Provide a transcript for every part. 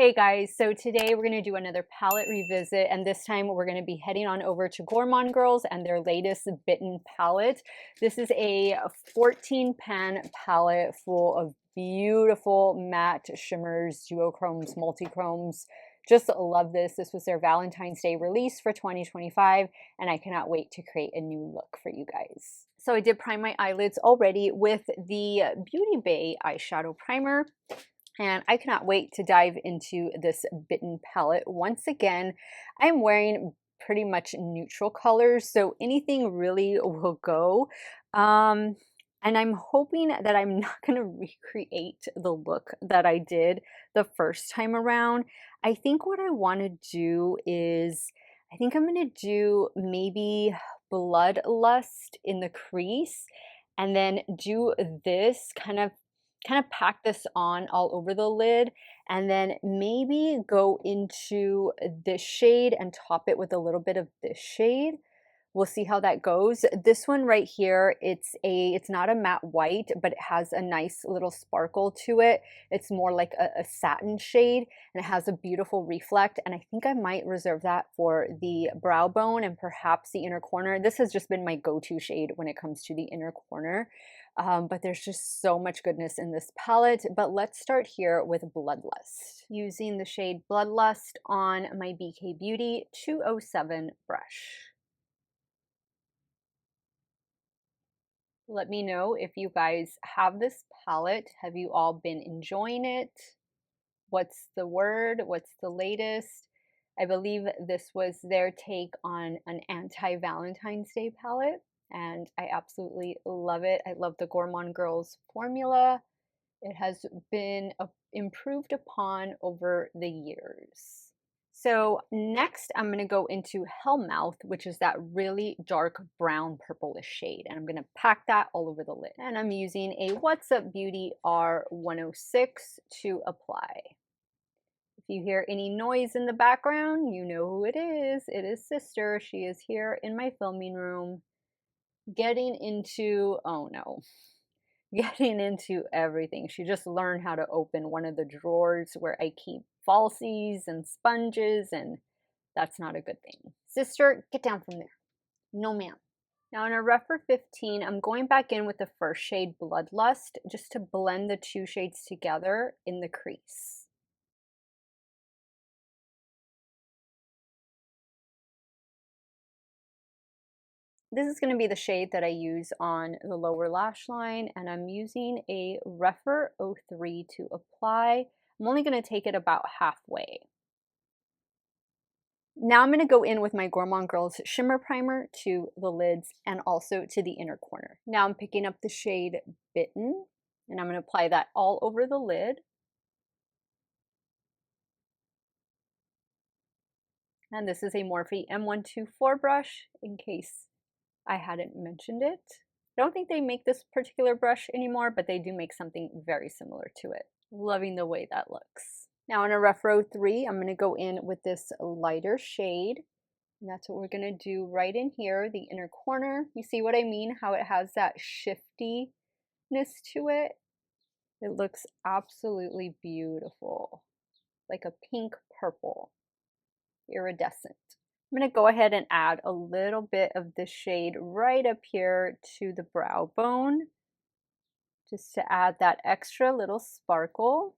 Hey guys, so today we're going to do another palette revisit, and this time we're going to be heading on over to Gourmande Girls and their latest BITTEN palette. This is a 14 pan palette full of beautiful matte shimmers, duochromes, multichromes. Just love this. This was their Valentine's Day release for 2025, and I cannot wait to create a new look for you guys. So I did prime my eyelids already with the Beauty Bay eyeshadow primer. And I cannot wait to dive into this BITTEN palette. Once again, I'm wearing pretty much neutral colors, so anything really will go. And I'm hoping that I'm not going to recreate the look that I did the first time around. I think what I want to do is, I think I'm going to do maybe Bloodlust in the crease, and then do this kind of pack this on all over the lid, and then maybe go into this shade and top it with a little bit of this shade. We'll see how that goes. This one right here, it's not a matte white, but it has a nice little sparkle to it. It's more like a satin shade, and it has a beautiful reflect, and I think I might reserve that for the brow bone and perhaps the inner corner. This has just been my go-to shade when it comes to the inner corner. But there's just so much goodness in this palette. But let's start here with Bloodlust. Using the shade Bloodlust on my BK Beauty 207 brush. Let me know if you guys have this palette. Have you all been enjoying it? What's the word? What's the latest? I believe this was their take on an anti-Valentine's Day palette, and I absolutely love it. I love the Gourmande Girls formula. It has been improved upon over the years. So next I'm going to go into Hellmouth, which is that really dark brown purplish shade, and I'm going to pack that all over the lid. And I'm using a What's Up Beauty R106 to apply. If you hear any noise in the background, you know who it is. It is Sister. She is here in my filming room getting into, oh no, getting into everything. She just learned how to open one of the drawers where I keep falsies and sponges, and that's not a good thing. Sister, get down from there. No ma'am. Now in a Rephr 15, I'm going back in with the first shade, Bloodlust, just to blend the two shades together in the crease. This is going to be the shade that I use on the lower lash line, and I'm using a Rephr 03 to apply. I'm only going to take it about halfway. Now I'm going to go in with my Gourmande Girls Shimmer Primer to the lids and also to the inner corner. Now I'm picking up the shade BITTEN, and I'm going to apply that all over the lid. And this is a Morphe M124 brush, in case I hadn't mentioned it. I don't think they make this particular brush anymore, but they do make something very similar to it. Loving the way that looks. Now in a Rephr 03, I'm going to go in with this lighter shade. And that's what we're going to do right in here, the inner corner. You see what I mean? How it has that shiftiness to it. It looks absolutely beautiful. Like a pink purple. Iridescent. I'm going to go ahead and add a little bit of this shade right up here to the brow bone, just to add that extra little sparkle.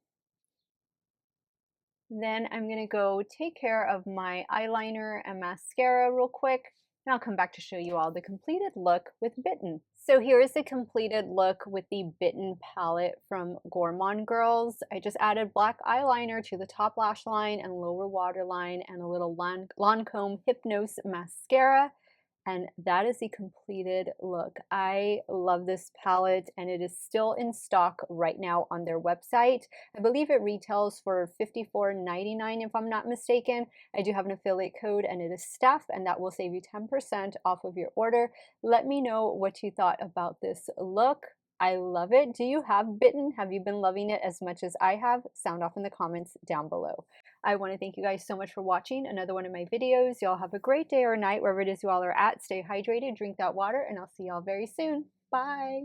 Then I'm going to go take care of my eyeliner and mascara real quick, and I'll come back to show you all the completed look with BITTEN. So here is the completed look with the BITTEN palette from Gourmande Girls. I just added black eyeliner to the top lash line and lower waterline, and a little Lancome Hypnose mascara. And that is the completed look. I love this palette, and it is still in stock right now on their website. I believe it retails for $54.99 if I'm not mistaken. I do have an affiliate code, and it is Steff, and that will save you 10% off of your order. Let me know what you thought about this look. I love it. Do you have BITTEN? Have you been loving it as much as I have? Sound off in the comments down below. I want to thank you guys so much for watching another one of my videos. Y'all have a great day or night wherever it is you all are at. Stay hydrated, drink that water, and I'll see y'all very soon. Bye.